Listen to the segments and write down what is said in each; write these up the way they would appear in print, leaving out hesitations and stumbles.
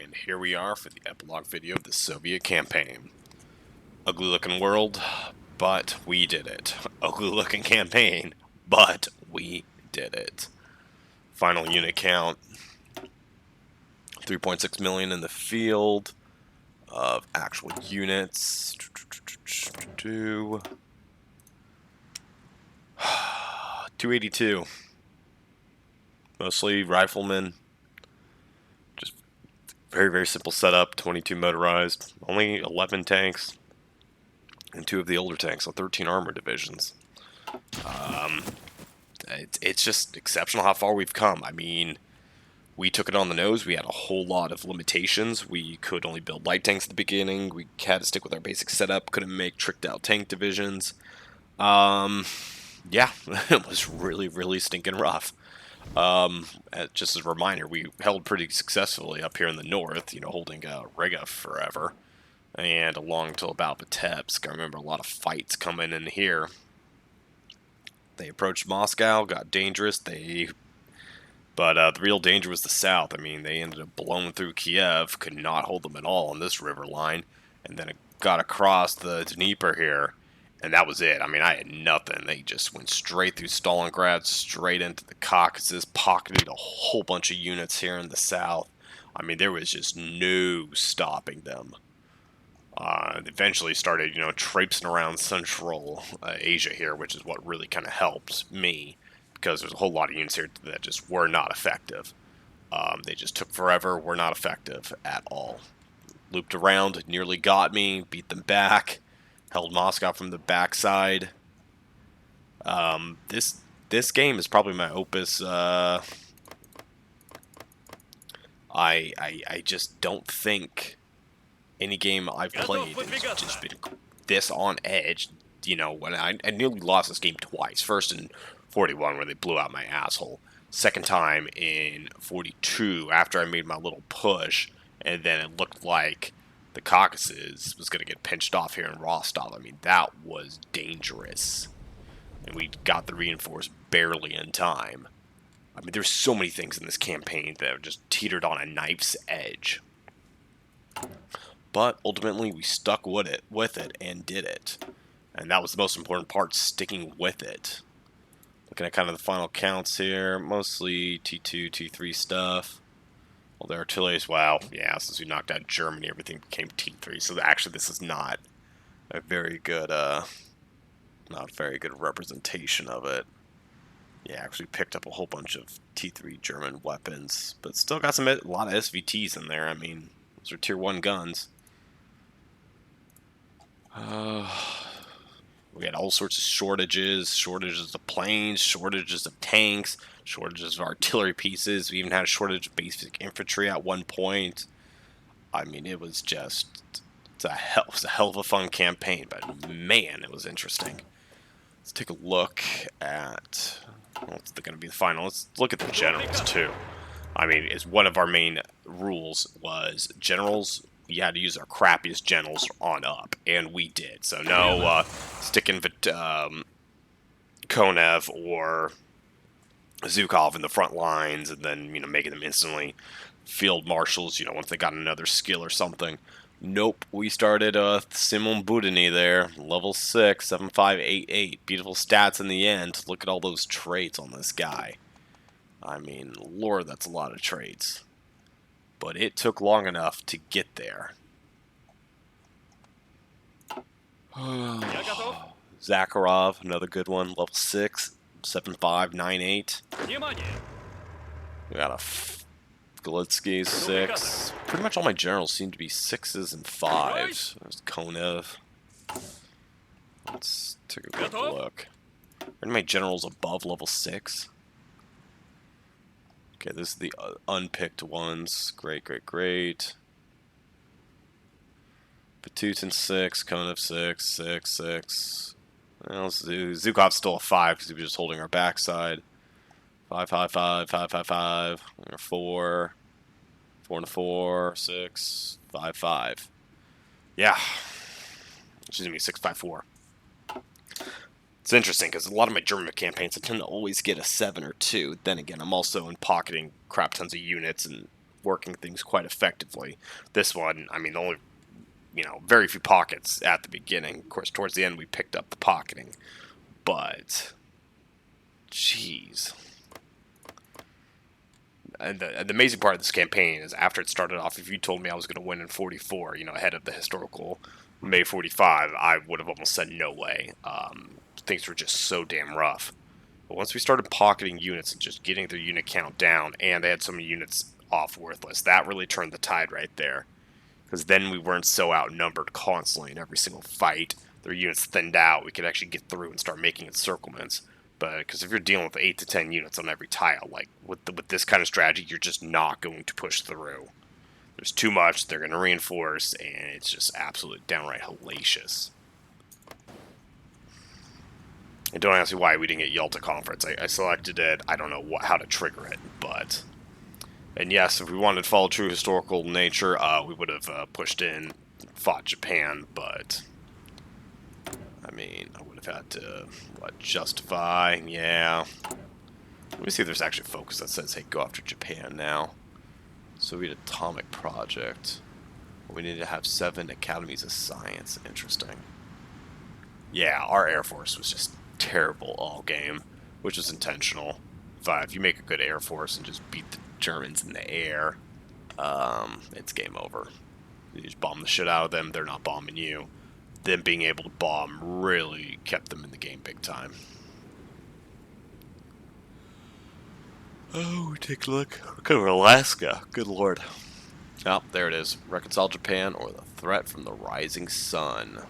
And here we are for the epilogue video of the Soviet campaign. Ugly looking world, but we did it. Ugly looking campaign, but we did it. Final unit count, 3.6 million in the field of actual units. 282. Mostly riflemen. Just very, very simple setup. 22 motorized. Only 11 tanks. And 2 of the older tanks on 13 armor divisions. It's just exceptional how far we've come. I mean, we took it on the nose. We had a whole lot of limitations. We could only build light tanks at the beginning. We had to stick with our basic setup. Couldn't make tricked out tank divisions. Yeah, it was really, really stinking rough. Just as a reminder, we held pretty successfully up here in the north, holding Riga forever, and along till about Vitebsk. I remember a lot of fights coming in here. They approached Moscow, got dangerous. But the real danger was the south. I mean, they ended up blowing through Kiev, could not hold them at all on this river line, and then it got across the Dnieper here. And that was it. I mean, I had nothing. They just went straight through Stalingrad, straight into the Caucasus, pocketed a whole bunch of units here in the south. I mean, there was just no stopping them. Eventually started, traipsing around Central Asia here, which is what really kind of helped me, because there's a whole lot of units here that just were not effective. They just took forever, were not effective at all. Looped around, nearly got me, beat them back. Held Moscow from the backside. This game is probably my opus. I just don't think any game I've played has just been this on edge. When I nearly lost this game twice. First in 41 where they blew out my asshole. Second time in 42 after I made my little push, and then it looked like the Caucasus was going to get pinched off here in Rostov. I mean, that was dangerous. And we got the reinforced barely in time. I mean, there's so many things in this campaign that are just teetered on a knife's edge. But ultimately, we stuck with it and did it. And that was the most important part, sticking with it. Looking at kind of the final counts here, mostly T2, T3 stuff. Well, the artillery is, wow, yeah, since we knocked out Germany, everything became T3. So actually, this is not a very good, representation of it. Yeah, actually picked up a whole bunch of T3 German weapons, but still got a lot of SVTs in there. I mean, those are tier 1 guns. We had all sorts of shortages of planes, shortages of tanks, shortages of artillery pieces. We even had a shortage of basic infantry at one point. I mean, it was a hell of a fun campaign, but man, it was interesting. Let's take a look at what's going to be the final. Let's look at the generals too. I mean, it's one of our main rules was generals. You had to use our crappiest generals on up, and we did. So no sticking Konev or Zhukov in the front lines, and then making them instantly field marshals. Once they got another skill or something. Nope, we started Simon Budini there, level 6, 7588. Beautiful stats in the end. Look at all those traits on this guy. I mean, Lord, that's a lot of traits. But it took long enough to get there. Zakharov, another good one, level 6, 7598. We got a Galitsky, 6. Pretty much all my generals seem to be 6s and 5s. There's Konev. Let's take a quick look. Are my generals above level 6? Okay, this is the unpicked ones. Great. Batutin 6, Konev 6, 6. Well, Zhukov's still a 5 because he was just holding our backside. 5. 4 and a 4, 6, 5. Yeah. Excuse me, 654. It's interesting because a lot of my German campaigns I tend to always get a 7 or 2. Then again, I'm also in pocketing crap tons of units and working things quite effectively. This one, I mean, only, very few pockets at the beginning. Of course, towards the end, we picked up the pocketing. But, jeez. And the amazing part of this campaign is after it started off, if you told me I was going to win in 44, ahead of the historical May 45, I would have almost said no way. Things were just so damn rough. But once we started pocketing units and just getting their unit count down, and they had so many units off worthless, that really turned the tide right there. Because then we weren't so outnumbered constantly in every single fight. Their units thinned out. We could actually get through and start making encirclements. But because if you're dealing with 8 to 10 units on every tile, like with this kind of strategy, you're just not going to push through. There's too much. They're going to reinforce, and it's just absolutely downright hellacious. And don't ask me why we didn't get Yalta Conference. I selected it. I don't know how to trigger it, but... And yes, if we wanted to follow true historical nature, we would have pushed in, fought Japan, but... I mean, I would have had to, justify? Yeah. Let me see if there's actually a focus that says, hey, go after Japan now. Soviet Atomic Project. We need to have 7 academies of science. Interesting. Yeah, our Air Force was just terrible all game, which was intentional. If you make a good Air Force and just beat the Germans in the air, it's game over. You just bomb the shit out of them, they're not bombing you. Them being able to bomb really kept them in the game big time. Oh, take a look. Look over Alaska. Good lord. Oh, there it is. Reconcile Japan or the threat from the rising sun.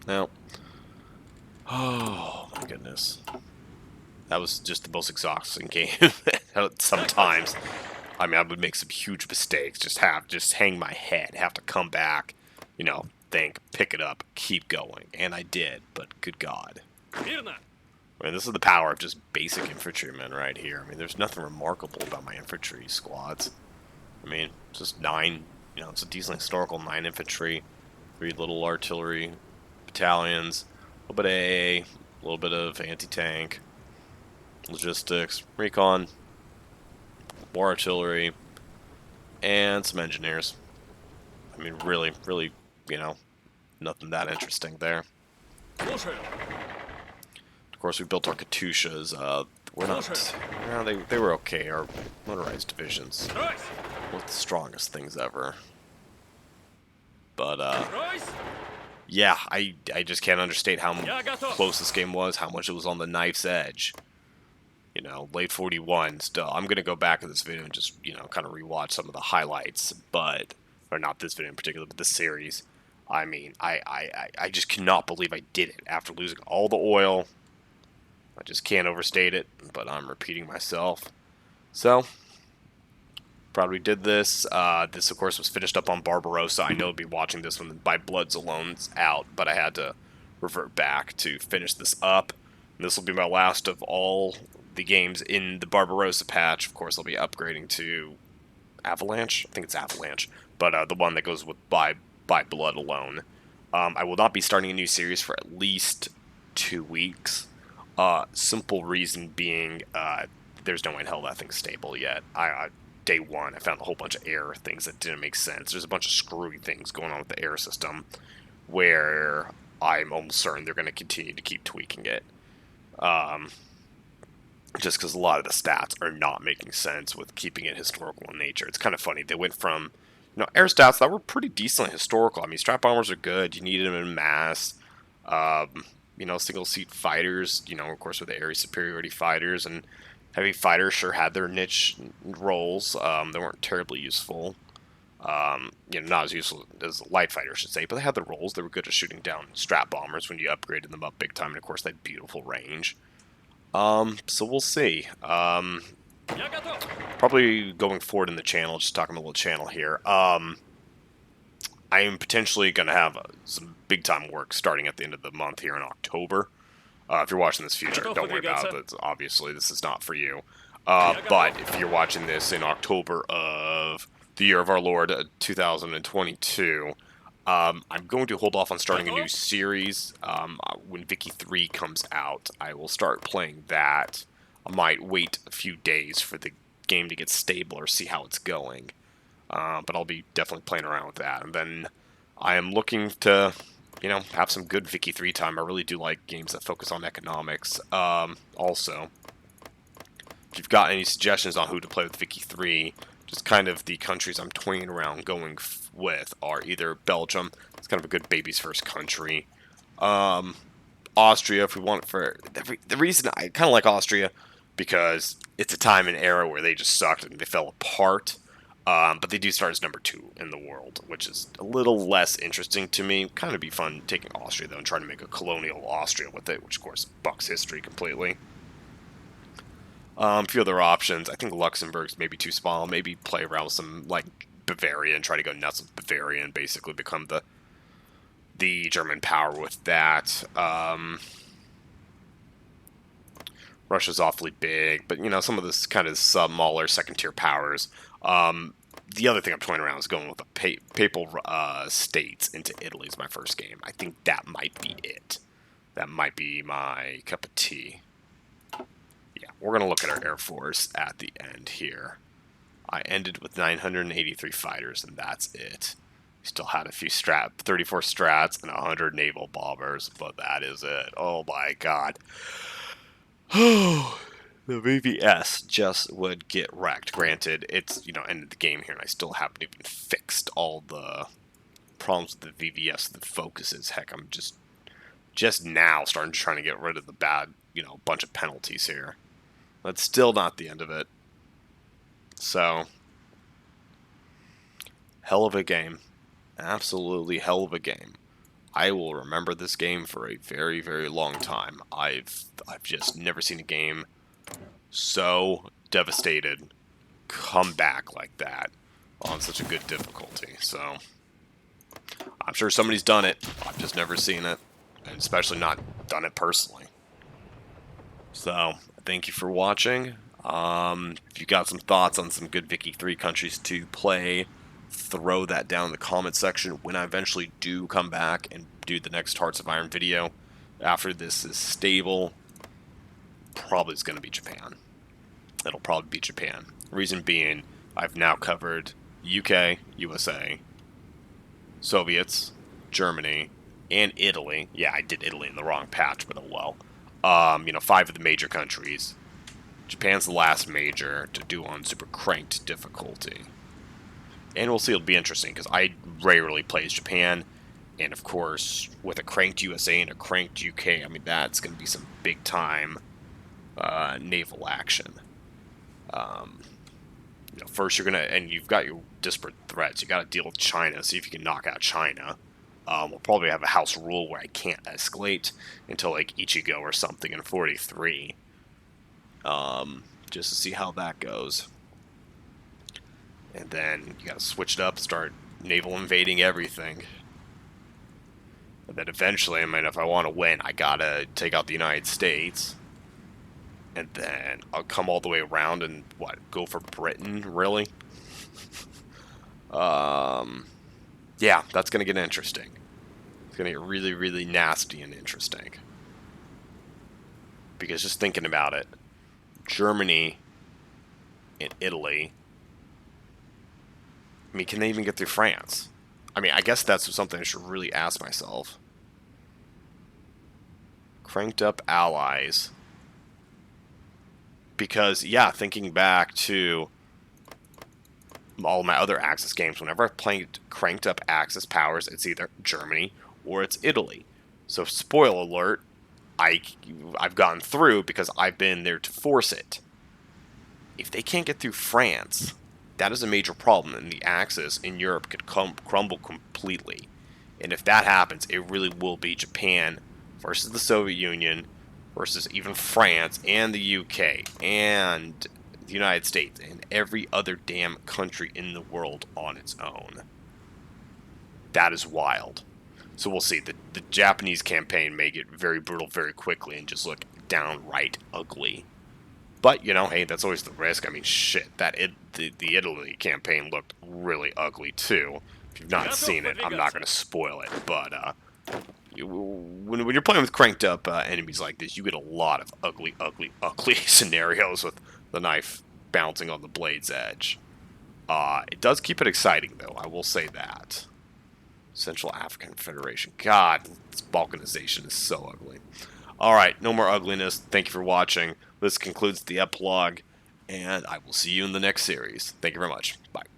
Now, oh my goodness. That was just the most exhausting game sometimes. I mean, I would make some huge mistakes, just hang my head, have to come back, think, pick it up, keep going. And I did, but good God. I mean, this is the power of just basic infantrymen right here. I mean, there's nothing remarkable about my infantry squads. I mean, just 9, it's a decently historical 9 infantry, 3 little artillery battalions, a little bit of AA, a little bit of anti-tank, logistics, recon, more artillery, and some engineers. I mean, really, nothing that interesting there. Of course, we built our Katyushas. We're not... they were okay. Our motorized divisions weren't the strongest things ever. But, yeah, I just can't understate how close this game was, how much it was on the knife's edge. Late 41 still. I'm going to go back to this video and just, kind of rewatch some of the highlights, or not this video in particular, but this series. I mean, I just cannot believe I did it after losing all the oil. I just can't overstate it, but I'm repeating myself. So, proud we did this. This, of course, was finished up on Barbarossa. I know I'll be watching this when By Blood's Alone's out, but I had to revert back to finish this up. And this will be my last of all the games in the Barbarossa patch. Of course, I'll be upgrading to Avalanche. I think it's Avalanche, but the one that goes with By Blood Alone. I will not be starting a new series for at least 2 weeks. Simple reason being, there's no way in hell that thing's stable yet. Day 1, I found a whole bunch of error things that didn't make sense. There's a bunch of screwy things going on with the air system where I'm almost certain they're going to continue to keep tweaking it. Just because a lot of the stats are not making sense with keeping it historical in nature. It's kind of funny. They went from, air stats that were pretty decently historical. I mean, strat bombers are good. You need them in mass. Single-seat fighters, of course, with the area superiority fighters, and heavy fighters sure had their niche roles. They weren't terribly useful. Not as useful as light fighters, I should say, but they had their roles. They were good at shooting down strat bombers when you upgraded them up big time, and of course, they had beautiful range. So we'll see. Probably going forward in the channel, just talking about a little channel here. I am potentially going to have some big-time work starting at the end of the month here in October. If you're watching this future, don't worry about it. Obviously, this is not for you. But if you're watching this in October of the year of our Lord, 2022, I'm going to hold off on starting a new series. When Vicky 3 comes out, I will start playing that. I might wait a few days for the game to get stable or see how it's going. But I'll be definitely playing around with that. And then I am looking to, have some good Vicky 3 time. I really do like games that focus on economics. Also, if you've got any suggestions on who to play with Vicky 3, just kind of the countries I'm toying around going with are either Belgium, it's kind of a good baby's first country. Austria, if we want it for the reason I kind of like Austria because it's a time and era where they just sucked and they fell apart. But they do start as number 2 in the world, which is a little less interesting to me. Kind of be fun taking Austria though and trying to make a colonial Austria with it, which of course bucks history completely. A few other options. I think Luxembourg's maybe too small. Maybe play around with some like Bavaria and try to go nuts with Bavaria and basically become the German power with that. Russia's awfully big, but some of this kind of smaller second tier powers. The other thing I'm toying around is going with the papal states into Italy as my first game. I think that might be it. That might be my cup of tea. Yeah, we're going to look at our Air Force at the end here. I ended with 983 fighters, and that's it. We still had a few 34 strats and 100 naval bombers, but that is it. Oh my god. The VVS just would get wrecked. Granted, it's, ended the game here, and I still haven't even fixed all the problems with the VVS, the focuses. Heck, I'm just now starting to try to get rid of the bad, bunch of penalties here. That's still not the end of it. So, hell of a game. Absolutely hell of a game. I will remember this game for a very, very long time. I've just never seen a game so devastated come back like that on such a good difficulty. So, I'm sure somebody's done it. I've just never seen it, and especially not done it personally. So, thank you for watching. If you got some thoughts on some good Vicky 3 countries to play, throw that down in the comment section. When I eventually do come back and do the next Hearts of Iron video, after this is stable, probably is going to be Japan. It'll probably be Japan. Reason being, I've now covered UK, USA, Soviets, Germany, and Italy. Yeah, I did Italy in the wrong patch, but oh well. 5 of the major countries. Japan's the last major to do on super cranked difficulty. And we'll see, it'll be interesting, because I rarely play as Japan. And of course, with a cranked USA and a cranked UK, I mean, that's going to be some big time naval action. First you're going to, and you've got your disparate threats. You got to deal with China, see if you can knock out China. We'll probably have a house rule where I can't escalate until like Ichigo or something in 43. Just to see how that goes. And then you gotta switch it up, start naval invading everything. And then eventually, if I want to win, I gotta take out the United States. And then I'll come all the way around and, go for Britain, really? Yeah, that's gonna get interesting. It's gonna get really, really nasty and interesting. Because just thinking about it, Germany and Italy, can they even get through France? I guess that's something I should really ask myself. Cranked up allies. Because, yeah, thinking back to all my other Axis games, whenever I've played cranked up Axis powers, it's either Germany or it's Italy. So, spoiler alert, I've gone through because I've been there to force it. If they can't get through France, that is a major problem, and the Axis in Europe could crumble completely. And if that happens, it really will be Japan versus the Soviet Union versus even France and the UK and the United States and every other damn country in the world on its own. That is wild. So we'll see. The Japanese campaign may get very brutal very quickly and just look downright ugly. But, hey, that's always the risk. Shit, the Italy campaign looked really ugly, too. If you've not seen it, I'm not going to spoil it, but when you're playing with cranked up enemies like this, you get a lot of ugly, ugly, ugly scenarios with the knife bouncing on the blade's edge. It does keep it exciting, though, I will say that. Central African Federation. God, this balkanization is so ugly. Alright, no more ugliness. Thank you for watching. This concludes the epilogue, and I will see you in the next series. Thank you very much. Bye.